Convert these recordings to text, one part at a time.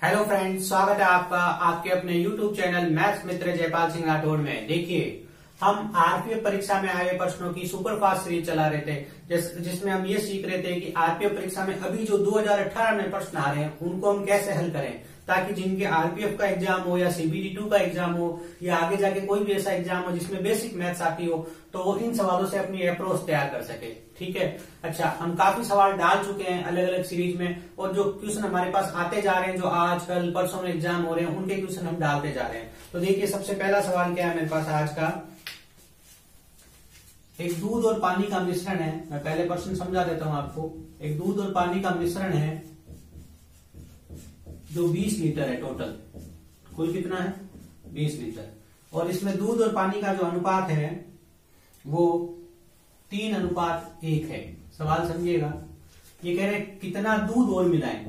Hello friends, स्वागत है आपका आपके अपने यूट्यूब चैनल मैथ्स मित्र जयपाल सिंह राठौड़ में। देखिए, हम आरपीएफ परीक्षा में आए प्रश्नों की सुपरफास्ट सीरीज चला रहे थे, जिसमें हम ये सीख रहे थे कि आरपीएफ परीक्षा में अभी जो 2018 में प्रश्न आ रहे हैं उनको हम कैसे हल करें, ताकि जिनके आरपीएफ का एग्जाम हो या सीबीटी 2 का एग्जाम हो या आगे जाके कोई भी ऐसा एग्जाम हो जिसमें बेसिक मैथ्स आती हो, तो वो इन सवालों से अपनी अप्रोच तैयार कर सके। ठीक है। अच्छा, हम काफी सवाल डाल चुके हैं अलग अलग सीरीज में, और जो क्वेश्चन हमारे पास आते जा रहे हैं, जो आज कल परसों में एग्जाम हो रहे हैं, उनके क्वेश्चन हम डालते जा रहे हैं। तो देखिए, सबसे पहला सवाल क्या है मेरे पास आज का। एक दूध और पानी का मिश्रण है। मैं पहले प्रश्न समझा देता हूं आपको। एक दूध और पानी का मिश्रण है जो 20 लीटर है टोटल। कुल कितना है? 20 लीटर। और इसमें दूध और पानी का जो अनुपात है वो 3:1 है। सवाल समझिएगा। ये कह रहे हैं कितना दूध और मिलाएं,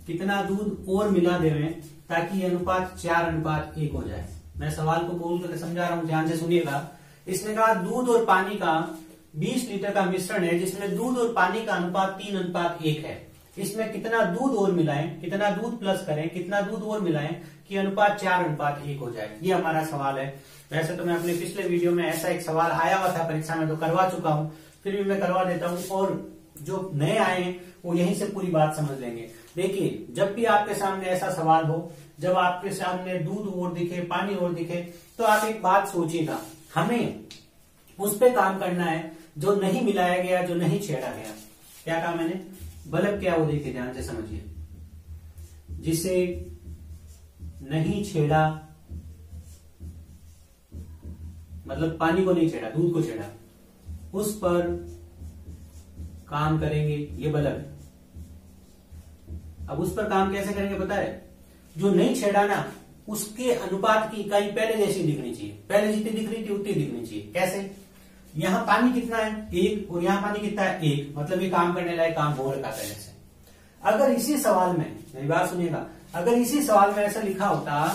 कितना दूध और मिला देवें ताकि ये अनुपात 4:1 हो जाए। मैं सवाल को बोल करके समझा रहा हूं, ध्यान से सुनिएगा। इसने कहा दूध और पानी का 20 लीटर का मिश्रण है जिसमें दूध और पानी का अनुपात 3:1 है। इसमें कितना दूध और मिलाएं, कितना दूध प्लस करें, कितना दूध और मिलाएं कि अनुपात 4:1 हो जाए। ये हमारा सवाल है। वैसे तो मैं अपने पिछले वीडियो में ऐसा एक सवाल आया हुआ था परीक्षा में, तो करवा चुका हूं, फिर भी मैं करवा देता हूं, और जो नए आए हैं वो यहीं से पूरी बात समझ लेंगे। देखिए, जब भी आपके सामने ऐसा सवाल हो, जब आपके सामने दूध और दिखे, पानी और दिखे, तो आप एक बात सोचिएगा, हमें उस पे काम करना है जो नहीं मिलाया गया, जो नहीं छेड़ा गया। क्या कहा मैंने? बल्ब क्या वो देखिए, ध्यान से समझिए। जिसे नहीं छेड़ा, मतलब पानी को नहीं छेड़ा, दूध को छेड़ा, उस पर काम करेंगे। ये बल्ब है। अब उस पर काम कैसे करेंगे पता है? जो नहीं छेड़ा ना, उसके अनुपात की इकाई पहले जैसी दिखनी चाहिए, पहले जितनी दिख रही थी उतनी दिखनी चाहिए। कैसे? यहां पानी कितना है? 1, और यहां पानी कितना है? 1। मतलब ये काम करने लायक काम हो रखा पहले से। अगर इसी सवाल में, मेरी बात सुनिएगा, अगर इसी सवाल में ऐसा लिखा होता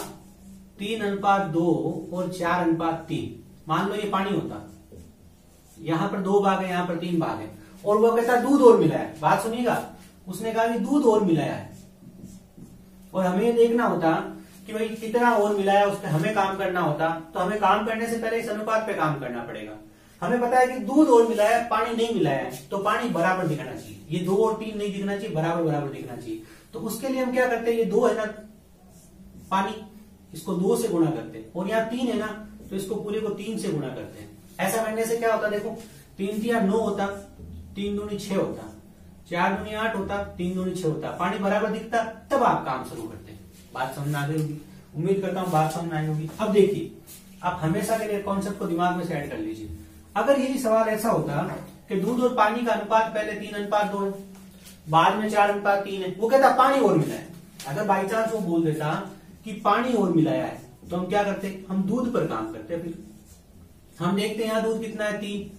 3:2 और 4:3, मान लो ये पानी होता, यहां पर 2 भाग है, यहां पर 3 भाग है, और वो कहता दूध और मिलाया है। बात सुनिएगा, उसने कहा कि दूध और मिलाया है, और हमें ये देखना होता कि भाई कितना और मिलाया, उस पर हमें काम करना होता। तो हमें काम करने से पहले इस अनुपात पे काम करना पड़ेगा। हमें पता है कि दूध और मिलाया है, पानी नहीं मिलाया है, तो पानी बराबर दिखना चाहिए। ये 2 और 3 नहीं दिखना चाहिए, बराबर बराबर दिखना चाहिए। तो उसके लिए हम क्या करते हैं, ये 2 है ना पानी, इसको 2 से गुणा करते हैं, और यहाँ 3 है ना, तो इसको पूरे को 3 से गुणा करते हैं। ऐसा करने से क्या होता, देखो, 3 3 9 होता, 3 दूनी 6 होता, 4 दूनी 8 होता, 3 दूनी 6 होता, पानी बराबर दिखता, तब आप काम शुरू करते हैं। बात समझ में आ गई होगी, उम्मीद करता हूं बात समझ में आई होगी। अब देखिए, आप हमेशा के लिए कॉन्सेप्ट को दिमाग में सेट कर लीजिए। अगर यही सवाल ऐसा होता कि दूध और पानी का अनुपात पहले 3:2 है, बाद में 4:3 है, वो कहता पानी और मिलाया है। अगर बाई चांस वो बोल देता कि पानी और मिलाया है, तो हम क्या करते? हम दूध पर काम करते। फिर हम देखते हैं यहां दूध कितना है, 3,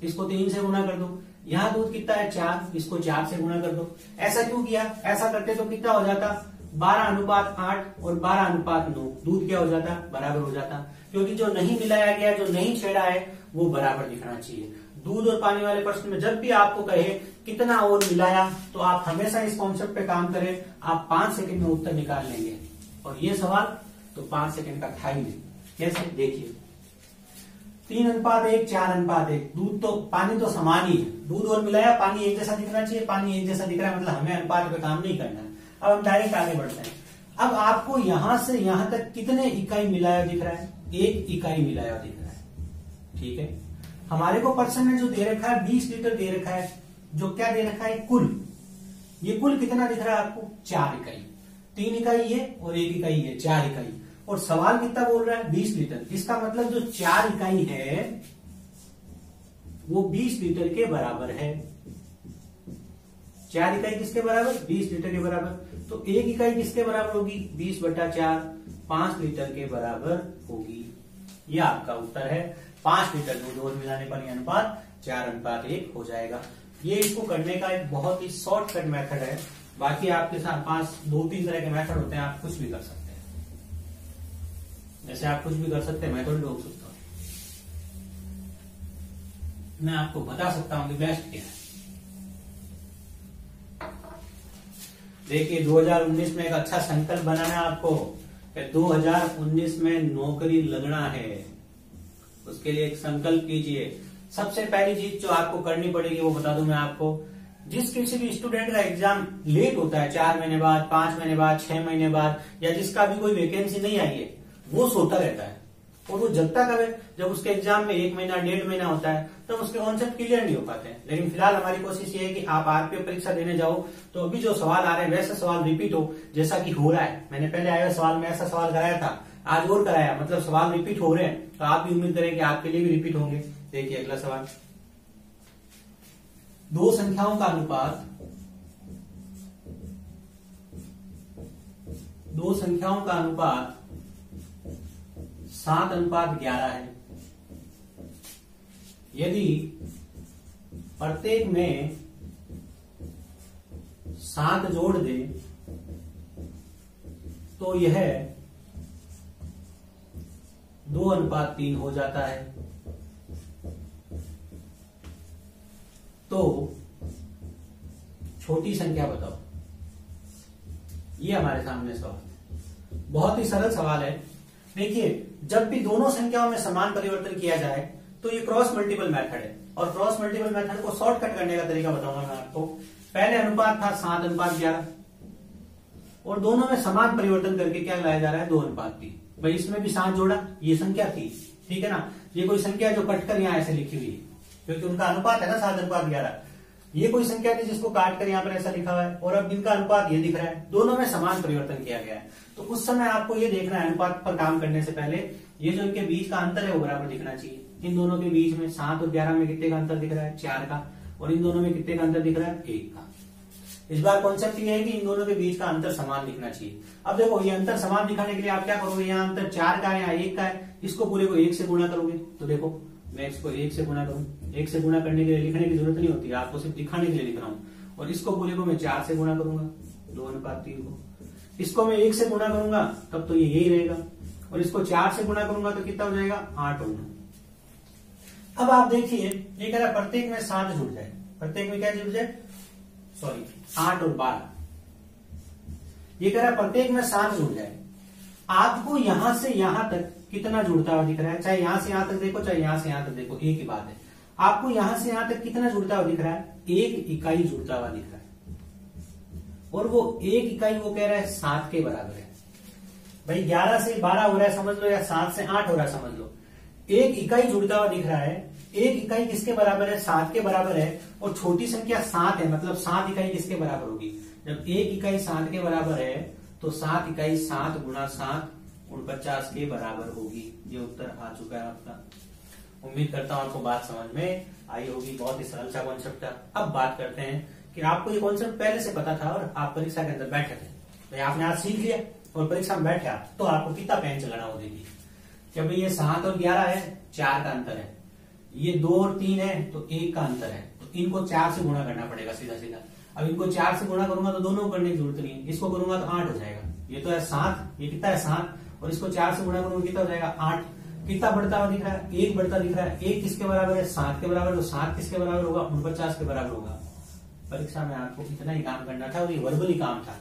इसको 3 से गुणा कर दो। यहां दूध कितना है, 4, इसको 4 से गुणा कर दो। ऐसा क्यों किया? ऐसा करते तो कितना हो जाता? 12:8 और 12:9। दूध क्या हो जाता? बराबर हो जाता, क्योंकि जो नहीं मिलाया गया, जो नहीं छेड़ा है, वो बराबर दिखना चाहिए। दूध और पानी वाले प्रश्न में जब भी आपको कहे कितना और मिलाया, तो आप हमेशा इस कॉन्सेप्ट पे काम करें। आप 5 सेकंड में उत्तर निकाल लेंगे। और ये सवाल तो 5 सेकंड का था ही नहीं। कैसे? देखिए, 3:1, 4:1। दूध तो पानी तो समान ही है, दूध और मिलाया, पानी एक जैसा दिखना चाहिए, पानी एक जैसा दिख रहा है, मतलब हमें अनुपात पे काम नहीं करना है। अब हम डायरेक्ट आगे बढ़ते हैं। अब आपको यहां से यहां तक कितने इकाई मिलाया दिख रहा है? 1 इकाई मिलाया दिख रहा है। ठीक है। हमारे को पर्सन ने जो दे रखा है 20 लीटर दे रखा है, जो क्या दे रखा है? कुल। ये कुल कितना दिख रहा है आपको? 4 इकाई। 3 इकाई ये और 1 इकाई ये, 4 इकाई। और सवाल कितना बोल रहा है? 20 लीटर। इसका मतलब जो 4 इकाई है वो 20 लीटर के बराबर है। 4 इकाई किसके बराबर? 20 लीटर के बराबर। तो 1 इकाई किसके बराबर होगी? 20/4, 5 लीटर के बराबर होगी। ये आपका उत्तर है। 5 लीटर दूध और मिलाने पर यह अनुपात 4:1 हो जाएगा। ये इसको करने का एक बहुत ही शॉर्टकट मेथड है। बाकी आपके साथ 2-3 तरह के मेथड होते हैं, आप कुछ भी कर सकते हैं। जैसे आप कुछ भी कर सकते हैं, मैं थोड़ी रोक सकता हूं। मैं आपको बता सकता हूं कि बेस्ट क्या है। देखिए 2019 में एक अच्छा संकल्प बनाना है आपको, 2019 में नौकरी लगना है, उसके लिए एक संकल्प कीजिए। सबसे पहली चीज जो आपको करनी पड़ेगी वो बता दूं मैं आपको, जिस किसी भी स्टूडेंट का एग्जाम लेट होता है 4 महीने बाद, 5 महीने बाद, 6 महीने बाद, या जिसका भी कोई वैकेंसी नहीं आई है, वो सोता रहता है और वो जगता कब है, जब उसके एग्जाम में 1 महीना 1.5 महीना होता है, तब उसके कॉन्सेप्ट क्लियर नहीं हो पाते हैं। लेकिन फिलहाल हमारी कोशिश ये है कि आप आरपीएफ परीक्षा देने जाओ तो अभी जो सवाल आ रहे हैं वैसे सवाल रिपीट हो, जैसा कि हो रहा है। मैंने पहले आए हुए सवाल में ऐसा सवाल कराया था, आज और कराया, मतलब सवाल रिपीट हो रहे हैं, तो आप भी उम्मीद करें कि आपके लिए भी रिपीट होंगे। देखिए अगला सवाल, दो संख्याओं का अनुपात, दो संख्याओं का अनुपात 7:11 है। यदि प्रत्येक में 7 जोड़ दे तो यह 2:3 हो जाता है। तो छोटी संख्या बताओ। ये हमारे सामने सवाल, बहुत ही सरल सवाल है। देखिए जब भी दोनों संख्याओं में समान परिवर्तन किया जाए तो ये क्रॉस मल्टीपल मेथड है, और क्रॉस मल्टीपल मेथड को शॉर्टकट करने का तरीका बताऊंगा मैं आपको। पहले अनुपात था 7:11 और दोनों में समान परिवर्तन करके क्या लाया जा रहा है, 2:3। भाई इसमें भी 7 जोड़ा, ये संख्या थी, ठीक है ना, ये कोई संख्या जो कटकर यहां ऐसे लिखी हुई है क्योंकि उनका अनुपात है ना 7:11। ये कोई संख्या थी जिसको काट कर यहाँ पर ऐसा लिखा हुआ है, और अब इनका अनुपात ये दिख रहा है, दोनों में समान परिवर्तन किया गया है। तो उस समय आपको ये देखना है, अनुपात पर काम करने से पहले ये जो इनके बीच का अंतर है वो बराबर दिखना चाहिए। इन दोनों के बीच में 7 और 11 में कितने का अंतर दिख रहा है, 4 का, और इन दोनों में कितने का अंतर दिख रहा है, 1 का। इस बार कॉन्सेप्ट ये है कि इन दोनों के बीच का अंतर समान दिखना चाहिए। अब देखो ये अंतर समान दिखाने के लिए आप क्या करोगे, यहाँ अंतर 4 का है, यहाँ 1 का है, इसको पूरे को 1 से गुणा करोगे। तो देखो मैं इसको 1 से गुणा करूं, 1 से गुणा करने के लिए लिखने की जरूरत नहीं होती, आपको सिर्फ दिखाने के लिए लिख रहा हूं। और इसको पूरे को मैं 4 से गुणा करूंगा, 2:3 को। इसको मैं 1 से गुणा करूंगा तब तो ये यही रहेगा, और इसको 4 से गुणा करूंगा तो कितना हो जाएगा, 8 होगा। अब आप देखिए ये कह रहा है प्रत्येक में 7 जुड़ जाए, प्रत्येक में क्या जुड़ जाए, सॉरी 8 और 12। ये कह रहा है प्रत्येक में 7 जुड़ जाए। आपको यहां से यहां तक कितना जुड़ता हुआ दिख रहा है, चाहे यहां से यहां तक देखो चाहे यहां से यहां तक देखो, एक ही बात है। आपको यहां से यहां तक कितना जुड़ता हुआ दिख रहा है, 1 इकाई जुड़ता हुआ दिख रहा है, और वो 1 इकाई वो कह रहा है 7 के बराबर है। भाई 11 से 12 हो रहा है समझ लो, या 7 से 8 हो रहा है समझ लो, 1 इकाई जुड़ता हुआ दिख रहा है। 1 इकाई किसके बराबर है, 7 के बराबर है, और छोटी संख्या 7 है, मतलब 7 इकाई किसके बराबर होगी, जब 1 इकाई 7 के बराबर है तो 7 इकाई 7 गुणा 7 49 के बराबर होगी। ये उत्तर आ चुका है आपका। उम्मीद करता हूं आपको बात समझ में आई होगी, बहुत ही सरल सा कॉन्सेप्ट था। अब बात करते हैं कि आपको ये कॉन्सेप्ट पहले से पता था और आप परीक्षा के अंदर बैठे थे, तो आपने आज सीख लिया और परीक्षा में बैठे आप, तो आपको कितना पेन चलाना हो देगी। जब ये 7 और 11 है, 4 का अंतर है, ये 2 और 3 है तो 1 का अंतर है, तो इनको 4 से गुणा करना पड़ेगा सीधा सीधा। अब इनको 4 से गुणा करूंगा तो दोनों करने की जरूरत नहीं है, इसको करूंगा तो 8 हो जाएगा। ये तो है 7, ये कितना है 7, और इसको 4 से गुणा करूंगा कितना हो जाएगा 8। कितना बढ़ता हुआ दिख रहा है, 1 बढ़ता दिख रहा है। 1 किसके बराबर है, 7 के बराबर, तो 7 किसके बराबर होगा, 49 के बराबर होगा। परीक्षा में आपको इतना ही काम करना था और ये वर्बली काम था।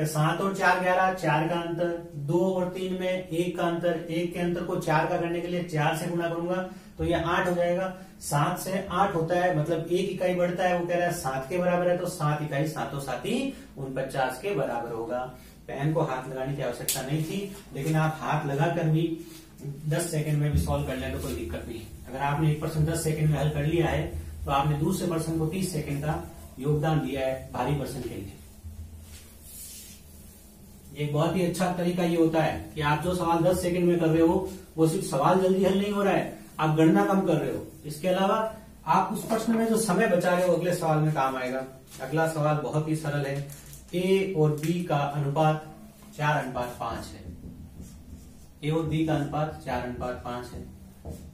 7 और 4 11, 4 का अंतर, 2 और 3 में 1 का अंतर, 1 के अंतर को 4 का करने के लिए 4 से गुणा करूंगा तो ये 8 हो जाएगा। 7 से 8 होता है, मतलब 1 इकाई बढ़ता है, वो कह रहा है 7 के बराबर है, तो 7 इकाई 7 7 49 के बराबर होगा। पेन को हाथ लगाने की आवश्यकता नहीं थी, लेकिन आप हाथ लगाकर भी 10 सेकंड में भी सॉल्व कर लें तो कोई दिक्कत नहीं। अगर आपने एक पर्सन 10 सेकंड में हल कर लिया है तो आपने दूसरे पर्सन को 30 सेकंड का योगदान दिया है भारी पर्सन के लिए। एक बहुत ही अच्छा तरीका ये होता है कि आप जो सवाल 10 सेकंड में कर रहे हो वो सिर्फ सवाल जल्दी हल नहीं हो रहा है, आप गणना कम कर रहे हो। इसके अलावा आप उस प्रश्न में जो समय बचा रहे हो अगले सवाल में काम आएगा। अगला सवाल बहुत ही सरल है, ए और बी का अनुपात 4:5 है। ए और बी का अनुपात 4:5 है।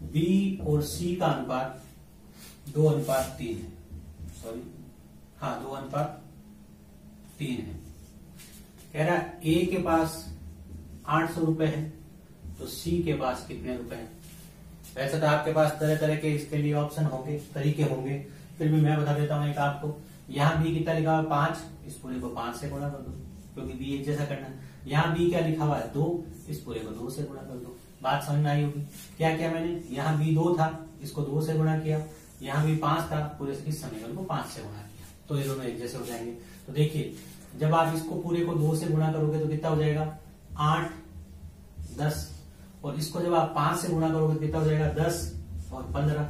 बी और सी का अनुपात 2:3 है, सॉरी हाँ 2:3 है। कह रहा है ए के पास 800 रुपए है तो सी के पास कितने रुपए हैं। वैसे तो आपके पास तरह तरह के इसके लिए ऑप्शन होंगे, तरीके होंगे, फिर भी मैं बता देता हूं एक आपको। यहाँ बी कितना लिखा हुआ है 5, इस पूरे को 5 से गुणा कर दो क्योंकि बी एक जैसा करना। यहाँ बी क्या लिखा हुआ है 2, इस पूरे को 2 से गुणा कर दो। बात समझ में आई होगी। क्या किया मैंने, यहाँ बी 2 था, इसको 2 से गुणा किया, यहाँ भी 5 था, पूरे इस समीकरण को 5 से गुणा किया, तो ये दोनों एक जैसे हो जाएंगे। तो देखिए जब आप इसको पूरे को 2 से गुणा करोगे तो कितना हो जाएगा 8, 10, और इसको जब आप 5 से गुणा करोगे तो कितना हो जाएगा 10 और 15।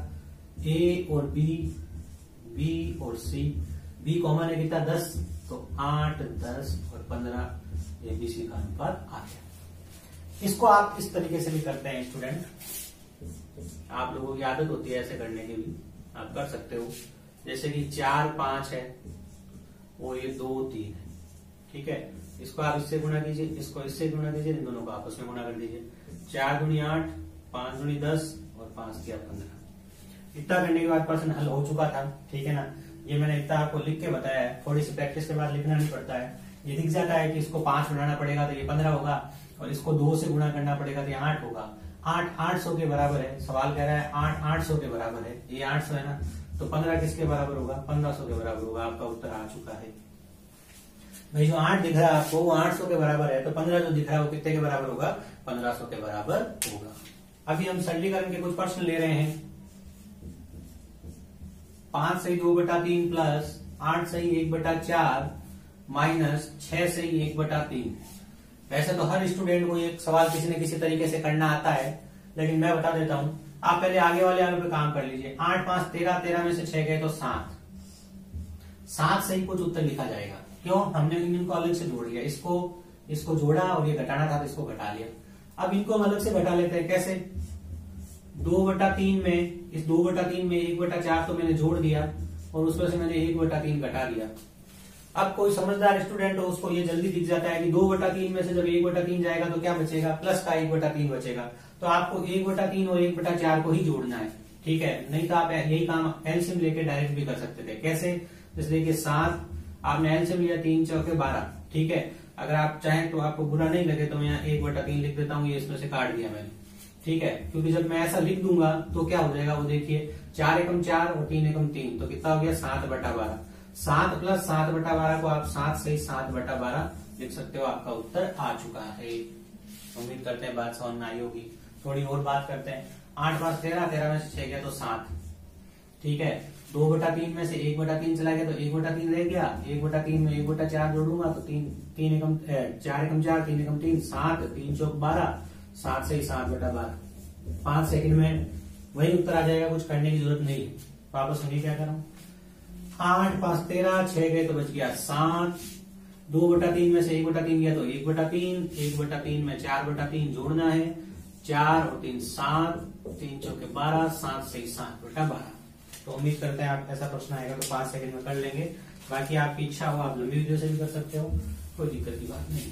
ए और बी और सी, बी कॉमन है कितना 10, तो 8, 10 और 15 ये बी सी का अनुपात आ गया। इसको आप इस तरीके से भी करते हैं स्टूडेंट, आप लोगों की आदत होती है ऐसे करने की भी, आप कर सकते हो। जैसे कि 4, 5 है और ये 2, 3 है, ठीक है, इसको आप इससे गुणा कीजिए, इसको इससे गुणा कीजिए, इन दोनों को आपस में गुणा कर दीजिए। 4 दूनी 8, 5 दूनी 10 और 5 किया 15। इतना करने के बाद प्रश्न हल हो चुका था, ठीक है ना। ये मैंने इतना आपको लिख के बताया है, थोड़ी सी प्रैक्टिस के बाद लिखना नहीं पड़ता है। ये दिख जाता है कि इसको 5 बनाना पड़ेगा तो ये 15 होगा, और इसको 2 से गुणा करना पड़ेगा तो ये 8 होगा। 8 800 के बराबर है, सवाल कह रहा है 8 800 के बराबर है, ये 800 है ना, तो 15 किसके बराबर होगा 1500 के बराबर होगा। आपका उत्तर आ चुका है भाई। जो 8 दिख रहा है आपको वो 800 के बराबर है, तो 15 जो दिख रहा है वो कितने के बराबर होगा 1500 के बराबर होगा। अभी हम सरलीकरण के कुछ प्रश्न ले रहे हैं। 5 सही 2/3 प्लस 8 सही 1/4 माइनस 6 सही 1/3। वैसे तो हर स्टूडेंट को ये सवाल किसी न किसी तरीके से करना आता है, लेकिन मैं बता देता हूं। आप पहले आगे वाले आलू पे काम कर लीजिए। 8 5 13, 13 में से 6 गए तो 7, 7 से ही कुछ उत्तर लिखा जाएगा। क्यों, हमने इनको अलग से जोड़ लिया, इसको जोड़ा और ये घटाना था तो इसको घटा लिया। अब इनको हम अलग से घटा लेते हैं। कैसे, 2/3 में, इस 2/3 में 1/4 तो मैंने जोड़ दिया और उसमें से मैंने 1/3 घटा दिया। अब कोई समझदार स्टूडेंट हो उसको ये जल्दी दिख जाता है कि 2/3 में से जब 1/3 जाएगा तो क्या बचेगा, प्लस का 1/3 बचेगा। तो आपको 1/3 और 1/4 को ही जोड़ना है, ठीक है। नहीं तो आप यही काम एलसीएम लेके डायरेक्ट भी कर सकते थे। कैसे, जैसे देखिए 7 आपने एलसीएम लिया, 3 चौके 12, ठीक है। अगर आप चाहें तो आपको बुरा नहीं लगे तो मैं यहाँ 1/3 लिख देता हूँ, ये इसमें से काट दिया मैंने, ठीक है। क्योंकि जब मैं ऐसा लिख दूंगा तो क्या हो जाएगा, वो देखिए 4 एकम 4 और 3 एकम 3, तो कितना हो गया 7/12। 7 प्लस 7/12 को आप 7 से 7/12 लिख सकते हो। आपका उत्तर आ चुका है। उम्मीद करते हैं बात समझ में आई होगी। थोड़ी और बात करते हैं। 8 5 13, 13 में से 6 गया तो 7, ठीक है। 2/3 में से 1/3 चला गया तो 1/3 रह गया। 1/3 में 1/4 जोड़ूंगा तो 4 एकम 4, 3 एकम 3, 7, 3 चौक 12, 7 से 7/12। 5 सेकंड में वही उत्तर आ जाएगा, कुछ करने की जरूरत नहीं है। वापस सुनिए क्या कर रहा हूं। 8 5 13, 6 गए तो बच गया 7, 2/3 में से 1/3 गया तो 1/3, 1/3 में 4/3 जोड़ना है, 4 और 3 7, 3 चौके 12, 7 से 7/12। तो उम्मीद करते हैं आप ऐसा प्रश्न आएगा तो 5 सेकंड में कर लेंगे। बाकी आपकी इच्छा हो आप लंबी वीडियो से भी कर सकते हो, कोई दिक्कत की बात नहीं।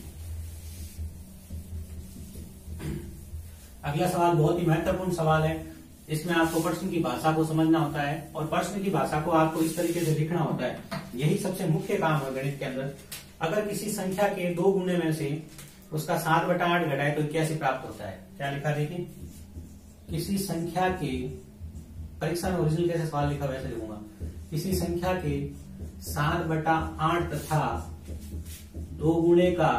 अगला सवाल बहुत ही महत्वपूर्ण सवाल है। इसमें आपको प्रश्न की भाषा को समझना होता है और प्रश्न की भाषा को आपको इस तरीके से लिखना होता है। यही सबसे मुख्य काम है गणित के अंदर। अगर किसी संख्या के 2 गुणे में से उसका 7/8 घटाए तो 81 प्राप्त होता है। क्या लिखा देखिए, किसी संख्या के, परीक्षा में ओरिजिनल कैसे सवाल लिखा वैसे लिखूंगा। किसी संख्या के 7/8 तथा 2 गुणे का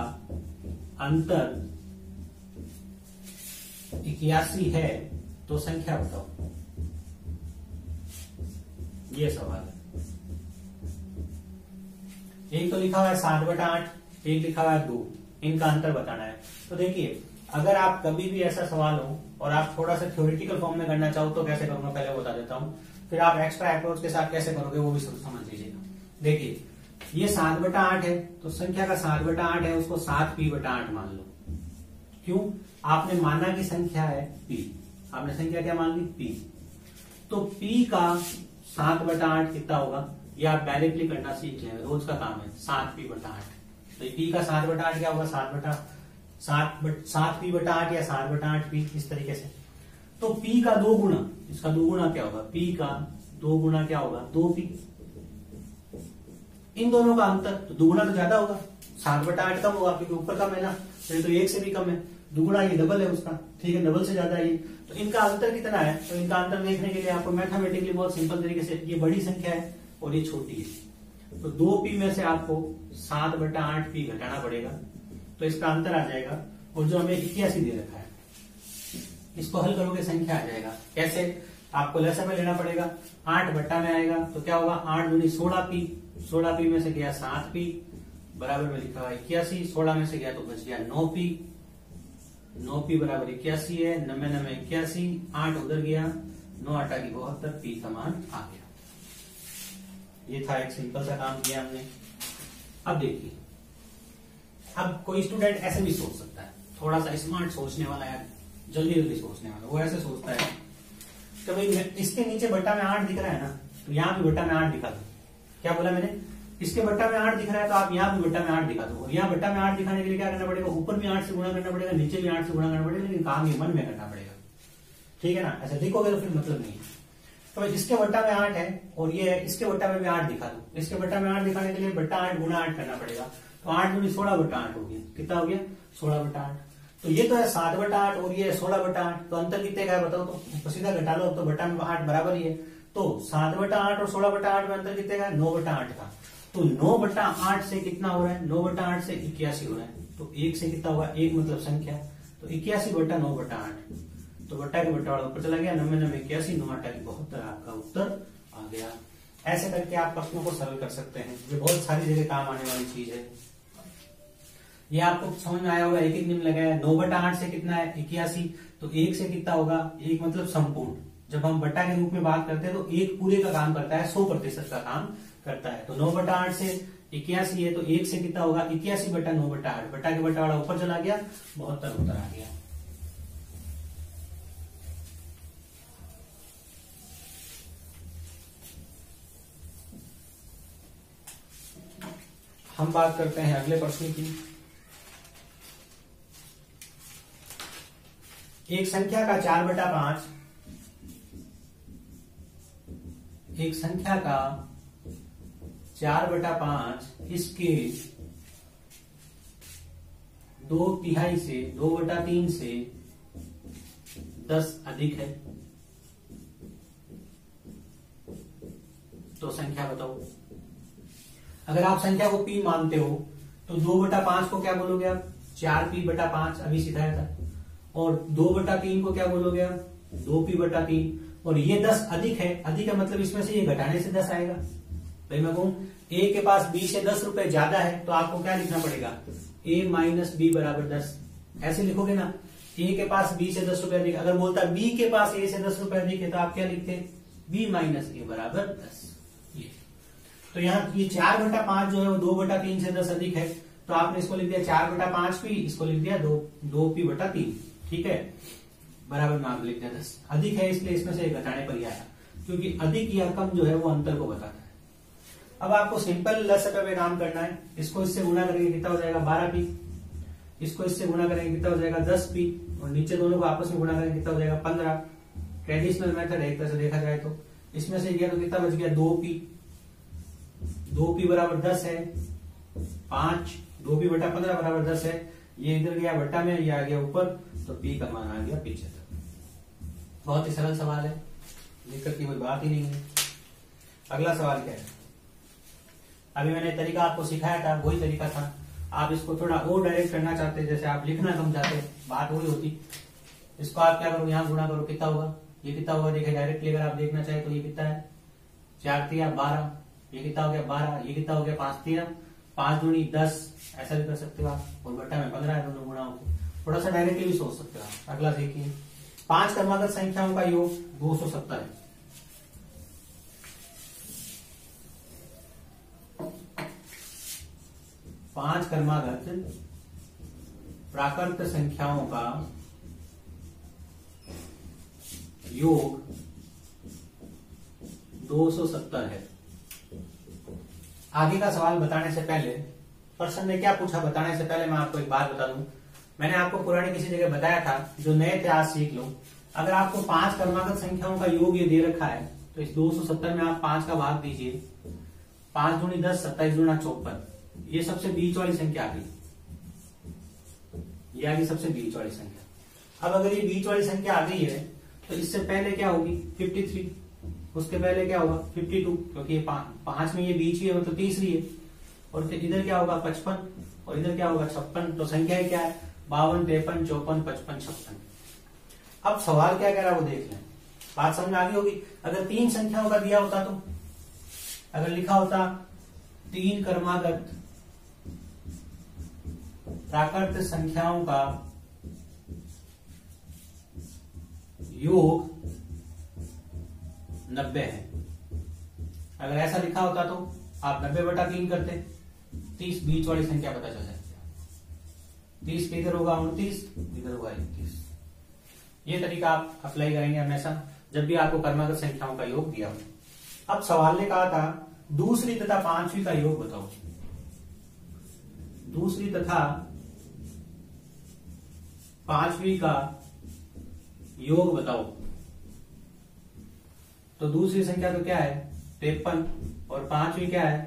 अंतर 81 है तो संख्या बताओ। ये सवाल है। एक तो लिखा हुआ है 7/8, एक लिखा हुआ है 2, इनका अंतर बताना है। तो देखिए अगर आप कभी भी ऐसा सवाल हो और आप थोड़ा सा थ्योरेटिकल फॉर्म में करना चाहो तो कैसे करूंगा पहले बता देता हूं, फिर आप एक्स्ट्रा अप्रोच के साथ कैसे करोगे वो भी समझ लीजिएगा। देखिए ये 7/8 है तो संख्या का 7/8 है, उसको 7p/8 मान लो। क्यों, आपने माना कि संख्या है p, आपने संख्या क्या मान ली p, तो p का 7/8 कितना होगा ये आप डायरेक्टली करना सीख लेंगे, रोज का काम है। 7p/8, तो p का 7/8 क्या होगा 7p/8 या 7/8p, इस तरीके से। तो p का 2 गुना, इसका 2 गुना क्या होगा, p का 2 गुना क्या होगा 2p। इन दोनों का अंतर, तो 2 गुना तो ज्यादा होगा, 7/8 कम होगा क्योंकि ऊपर कम है ना, तो 1 से भी कम है। 2 गुना ये डबल है उसका, ठीक है, डबल से ज्यादा है ये। तो इनका अंतर कितना है, तो इनका अंतर देखने के लिए आपको मैथमेटिकली बहुत सिंपल तरीके से, ये बड़ी संख्या है और ये छोटी है, तो 2p में से आपको 7/8p घटाना पड़ेगा, तो इसका अंतर आ जाएगा। और जो हमें 81 दे रखा है इसको हल करोगे संख्या आ जाएगा। कैसे? आपको लसा में लेना पड़ेगा, 8 बट्टा में आएगा तो क्या होगा, 8 दूनी 16p, 16p में से गया 7p, बराबर में लिखा हुआ 81, 16 में से गया तो बच गया 9p, 9p बराबर 81 है, 9 में 81, 8 उधर गया, 9 8 की 72, p का मान आ गया। ये था एक सिंपल सा काम किया हमने। अब देखिए, अब कोई स्टूडेंट ऐसे भी सोच सकता है, थोड़ा सा स्मार्ट सोचने वाला है, जल्दी जल्दी सोचने वाला, वो ऐसे सोचता है तो भाई इसके नीचे बट्टा में 8 दिख रहा है ना, तो यहाँ भी बट्टा में 8 दिखा दो। क्या बोला मैंने? इसके बट्टा में 8 दिख रहा है तो आप यहाँ भी बट्टा में 8 दिखा दो। और यहाँ बट्टा में 8 दिखाने के लिए क्या करना पड़ेगा, ऊपर भी 8 से गुणा करना पड़ेगा, नीचे भी 8 से गुणा करना पड़ेगा, लेकिन काम ये मन में करना पड़ेगा। ठीक है ना? ऐसे लिखोगे तो फिर मतलब नहीं है। तो इसके बट्टा में 8 है और ये इसके बट्टा में भी 8 दिखा दो। इसके बट्टा में 8 दिखाने के लिए बट्टा 8 गुणा 8 करना पड़ेगा, तो 8 दूनी 16/8 हो गया। कितना हो गया? 16/8। तो ये तो है 7/8 और ये 16/8, तो अंतर कितने का है बताओ तो सीधा घटा लो, तो बट्टा में 8 बराबर ही है। तो 7/8 और 16/8 में अंतर कितने का है? 9/8 का। तो 9/8 से कितना हो रहा है? 9/8 से 81 हो रहा है। तो 1 से कितना होगा? 1 मतलब संख्या, तो 81/9/8। तो बट्टा के बट्टा वाला ऊपर चला गया, 9 9 81, 9 8 की 72, आपका उत्तर आ गया। ऐसे करके आप प्रश्नों को सरल कर सकते हैं, ये बहुत सारी जगह काम आने वाली चीज है। ये आपको समझ में आया होगा, एक नियम लगाया। 9/8 से कितना है? 81, तो 1 से कितना होगा? 1 मतलब संपूर्ण। जब हम बट्टा के रूप में बात करते हैं तो 1 पूरे का काम करता है, 100% का काम करता है। तो 9/8 से 81 है, तो 1 से कितना होगा? 81/9/8। बट्टा के बट्टा वाला ऊपर चला गया, 72 उत्तर आ गया। हम बात करते हैं अगले प्रश्न की। एक संख्या का 4/5, एक संख्या का 4/5 इसके 2/3 से 2/3 से 10 अधिक है, तो संख्या बताओ। अगर आप संख्या को p मानते हो तो 2/5 को क्या बोलोगे आप? 4p/5, अभी सिखाया था। और 2/3 को क्या बोलोगे आप? 2p/3। और ये 10 अधिक है, अधिक है मतलब इसमें से ये घटाने से 10 आएगा। भाई मैं कहूं a के पास b से 10 रुपए ज्यादा है, तो आपको क्या लिखना पड़ेगा? a माइनस b बराबर 10, ऐसे लिखोगे ना। a के पास b से 10 रुपए अधिक, अगर बोलता b के पास a से 10 रुपए अधिक है तो आप क्या लिखते? b माइनस a बराबर 10। तो यहाँ ये 4/5 जो है वो 2/3 से 10 अधिक है, तो आपने इसको लिख दिया 4/5p, इसको लिख दिया 2p/3। ठीक है, बराबर में आप लिख दिया 10। अधिक है इसलिए इसमें से घटाने पर ही आया, क्योंकि अधिक या कम जो है वो अंतर को बताता है। अब आपको सिंपल लसपे में काम करना है। इसको इससे गुणा करेंगे कितना हो जाएगा? 12p। इसको इससे गुणा करेंगे कितना हो जाएगा? 10p। और नीचे दोनों को आपस में गुणा करेंगे कितना हो जाएगा? 15। ट्रेडिशनल मेथड है एक तरह से देखा जाए तो। इसमें से गया तो कितना बच गया? 2p। 2p बराबर 10 है, 5, 2p/15 बराबर 10 है। ये इधर गया बट्टा में, ये आ गया ऊपर, तो p का मान आ गया 75। बहुत ही सरल सवाल है, दिक्कत की कोई बात ही नहीं है। अगला सवाल क्या है? अभी मैंने तरीका आपको सिखाया था, वही तरीका था। आप इसको थोड़ा और डायरेक्ट करना चाहते, जैसे आप लिखना कम चाहते, बात वही होती। इसको आप क्या करो, यहाँ गुणा करो, कितना होगा? ये कितना होगा? देखिए डायरेक्टली अगर आप देखना चाहे तो ये कितना है? 4×3 12। ये कितना हो गया? 12। ये कितना हो गया? 5×3 5 दूनी 10, ऐसा भी कर सकते हो आप। और बट्टा में 15 है, दोनों गुणा होकर। थोड़ा सा डायरेक्टली भी सोच सकते हो आप। अगला देखिए, 5 क्रमागत संख्याओं का योग 270 है। पांच क्रमागत प्राकृत संख्याओं का योग 270 है। आगे का सवाल बताने से पहले, प्रश्न ने क्या पूछा बताने से पहले मैं आपको एक बात बता दूं। मैंने आपको पुरानी किसी जगह बताया था, जो नए थे आज सीख लो। अगर आपको 5 क्रमागत संख्याओं का योग ये दे रखा है, तो इस 270 में आप 5 का भाग दीजिए। 5 दूनी 10, 27 दूना 54। ये सबसे बीच वाली संख्या आ गई, ये आ गई सबसे बीच वाली संख्या। अब अगर ये बीच वाली संख्या आ गई है, तो इससे पहले क्या होगी? 53। उसके पहले क्या होगा 52, क्योंकि ये 5 में ये बीच ही है, मतलब तीसरी है। और फिर इधर क्या होगा 55 और इधर क्या होगा 56। तो संख्या क्या है 52, 53, 54, 55, 56। अब सवाल क्या कह रहा है वो देख लें, बात समझ में आ गई होगी। अगर 3 संख्याओं का दिया होता तो अगर लिखा होता 3 क्रमागत प्राकृत संख्याओं का योग 90 है, अगर ऐसा लिखा होता तो आप 90/3 करते, 30 बीच वाली संख्या पता चल जाती। 30 के इधर होगा 29, इधर होगा 31। ये तरीका आप अप्लाई करेंगे हमेशा जब भी आपको क्रमागत संख्याओं का योग दिया हो। अब सवाल ने कहा था दूसरी तथा पांचवी का योग बताओ। दूसरी तथा पांचवी का योग बताओ। तो दूसरी संख्या तो क्या है 53 और पांचवी क्या है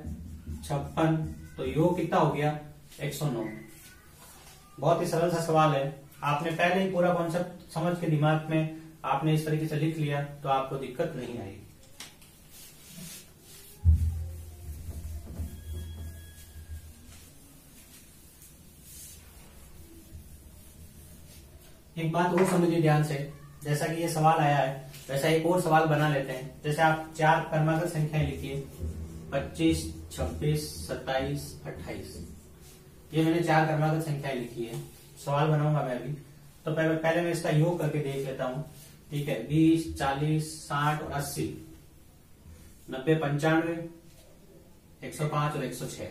56। तो योग कितना हो गया 109। बहुत ही सरल सा सवाल है, आपने पहले ही पूरा कॉन्सेप्ट समझ के दिमाग में आपने इस तरीके से लिख लिया तो आपको दिक्कत नहीं आएगी। एक बात और समझिए ध्यान से, जैसा कि ये सवाल आया है वैसा एक और सवाल बना लेते हैं। जैसे आप 4 क्रमागत संख्याएं लिखिए 25, 26, 27, 28। ये मैंने 4 क्रमागत संख्याएं लिखी है, सवाल बनाऊंगा मैं अभी। तो पहले मैं इसका योग करके देख लेता हूं। ठीक है 20, 40, 60 और 80, 90, 95, 105 और 106।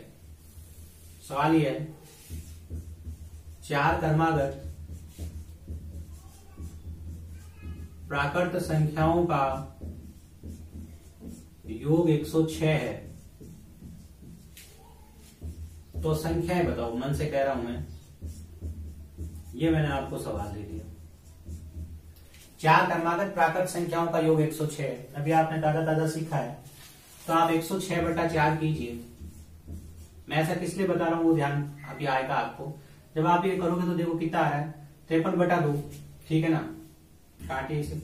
सवाल ये है 4 क्रमागत प्राकृत संख्याओं का योग 106 है, तो संख्याएं बताओ। मन से कह रहा हूं मैं, ये मैंने आपको सवाल दे दिया। 4 क्रमागत प्राकृत संख्याओं का योग 106 है। अभी आपने ताजा सीखा है, तो आप 106/4 कीजिए। मैं ऐसा किस लिए बता रहा हूं वो ध्यान अभी आएगा आपको। जब आप ये करोगे तो देखो कितना आ रहा है 53/2। ठीक है ना, काटिए इसे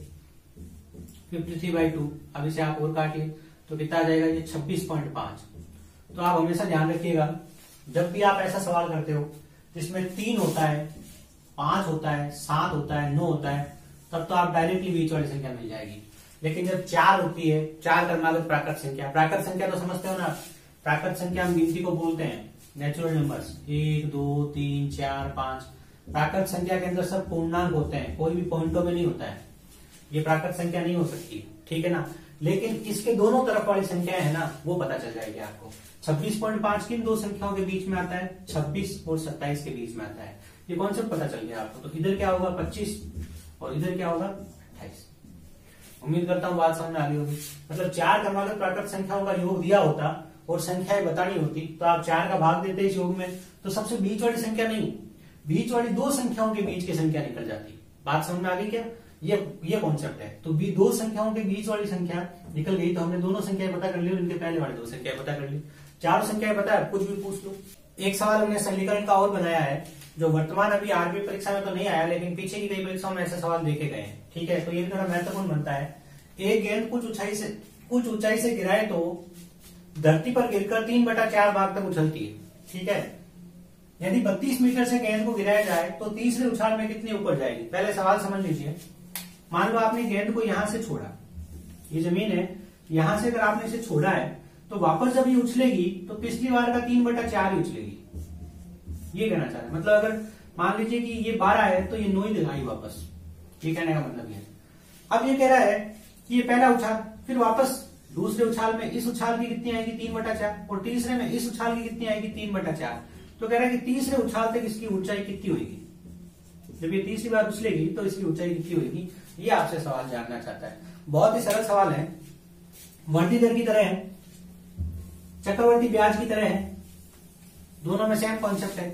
53/2। अब इसे आप और काटिए तो कितना आ जाएगा ये 26.5। तो आप हमेशा ध्यान रखिएगा जब भी आप ऐसा सवाल करते हो जिसमें 3 होता है, 5 होता है, 7 होता है, 9 होता है, तब तो आप डायरेक्टली बीच वाली संख्या मिल जाएगी। लेकिन जब 4 होती है, 4 क्रमागत प्राकृत संख्या, प्राकृत संख्या तो समझते हो ना, प्राकृत संख्या हम गिनती को बोलते हैं नेचुरल नंबर्स, 1, 2, 3, 4, 5। प्राकृत संख्या के अंदर सब पूर्णांक होते हैं, कोई भी पॉइंटों में नहीं होता है, ये प्राकृत संख्या नहीं हो सकती। ठीक है ना, लेकिन इसके दोनों तरफ वाली संख्याएं है ना वो पता चल जाएगी आपको। 26.5 किन 2 संख्याओं के बीच में आता है 26 और 27 के बीच में आता है, ये कॉन्सेप्ट पता चल गया आपको। तो इधर क्या होगा 25 और इधर क्या होगा 28। उम्मीद करता हूं बात समझ में आ गई होगी। मतलब 4 क्रमागत प्राकृत संख्याओं का योग दिया होता और संख्याएं बतानी होती तो आप 4 का भाग देते इस योग में, तो सबसे बीच वाली संख्या नहीं, बीच वाली 2 संख्याओं के बीच की संख्या निकल जाती। बात समझ में आ गई क्या, ये कॉन्सेप्ट है। तो 2 संख्याओं के बीच वाली संख्या निकल गई, तो हमने दोनों संख्याएं पता कर ली और इनके पहले वाले 2 संख्याएं पता कर ली। 4 संख्याएं पता है, कुछ भी पूछ लो। एक सवाल हमने सरलीकरण का और बनाया है जो वर्तमान अभी आरबीआई परीक्षा में तो नहीं आया, लेकिन पीछे की कई परीक्षाओं में ऐसे सवाल देखे गए हैं। ठीक है, तो ये भी थोड़ा महत्वपूर्ण बनता है। एक गेंद कुछ ऊंचाई से गिराए तो धरती पर गिरकर 3/4 भाग तक उछलती है। ठीक है, यदि 32 मीटर से गेंद को गिराया जाए तो तीसरे उछाल में कितनी ऊपर जाएगी। पहले सवाल समझ लीजिए। मान लो आपने गेंद को यहां से छोड़ा, ये जमीन है, यहां से अगर आपने इसे छोड़ा है तो वापस जब ये उछलेगी तो पिछली बार का 3/4 ही उछलेगी। ये कहना चाह रहा है, मतलब अगर मान लीजिए कि ये 12 है तो ये 9 ही दिखाई वापस, ये कहने का मतलब ये। अब ये कह रहा है कि ये पहला उछाल, फिर वापस दूसरे उछाल में इस उछाल की कितनी आएगी 3/4 और तीसरे में इस उछाल की कितनी आएगी 3/4। तो कह रहा है कि तीसरे उछाल तक इसकी ऊंचाई कितनी होगी, जब ये तीसरी बार उछलेगी तो इसकी ऊंचाई कितनी होगी, ये आपसे सवाल जानना चाहता है। बहुत ही सरल सवाल है, वृद्धि दर की तरह है, चक्रवर्ती ब्याज की तरह है, दोनों में सेम कॉन्सेप्ट है।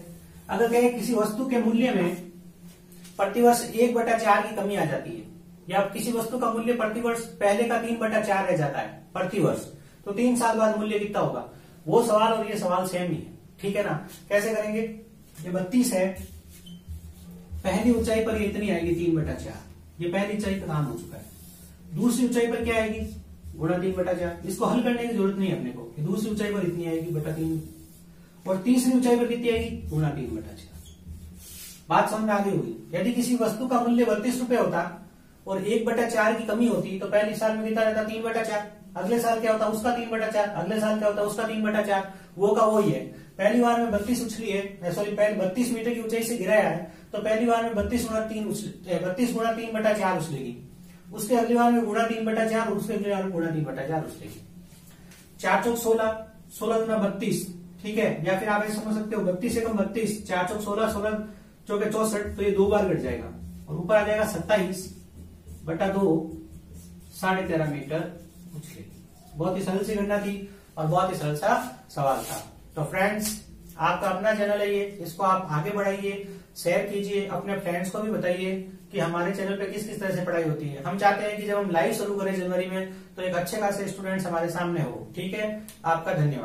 अगर कहे किसी वस्तु के मूल्य में प्रतिवर्ष 1/4 की कमी आ जाती है, या किसी वस्तु का मूल्य प्रतिवर्ष पहले का 3/4 रह जाता है प्रतिवर्ष, तो 3 साल बाद मूल्य कितना होगा, वो सवाल और ये सवाल सेम ही है। ठीक है ना, कैसे करेंगे, ये 32 है, पहली ऊंचाई पर ये इतनी आएगी 3/4, ये पहली ऊंचाई का काम हो चुका है। दूसरी ऊंचाई पर क्या आएगी गुणा 3/4। इसको हल करने की जरूरत नहीं है अपने को, दूसरी ऊंचाई पर इतनी आएगी बटा 3, और तीसरी ऊंचाई पर कितनी आएगी, गुणा 3/4। बात समझ में आ गई होगी। यदि किसी वस्तु का मूल्य 32 रुपए होता और 1/4 की कमी होती तो पहले साल में कितना रहता, 3/4। अगले साल क्या होता, उसका 3/4। अगले साल क्या होता, उसका 3/4। वो का वो ही है। पहली बार में 32 उछली है, सॉरी पहले 32 मीटर की ऊंचाई से गिराया है, तो पहली बार में 32 गुणा 3/4 उछलेगी। उसके अगली बार में गुणा 3/4, उसके अगली बार में गुणा 3/4 उछलेगी। 4 चौक 16, 16 गुना 32, ठीक है। या फिर आप ऐसे समझ सकते हो 32 एकम 32, 4 चौक 16, 16 चौके 64, तो ये 2 बार घट जाएगा और ऊपर आ जाएगा 27/2, 13.5 मीटर उछलेगी। बहुत ही सरल सी गणना थी और बहुत ही सरल सा सवाल था। तो फ्रेंड्स, आपका अपना चैनल है ये, इसको आप आगे बढ़ाइए, शेयर कीजिए, अपने फ्रेंड्स को भी बताइए कि हमारे चैनल पे किस किस तरह से पढ़ाई होती है। हम चाहते हैं कि जब हम लाइव शुरू करें जनवरी में तो एक अच्छे खासे स्टूडेंट्स हमारे सामने हो। ठीक है, आपका धन्यवाद।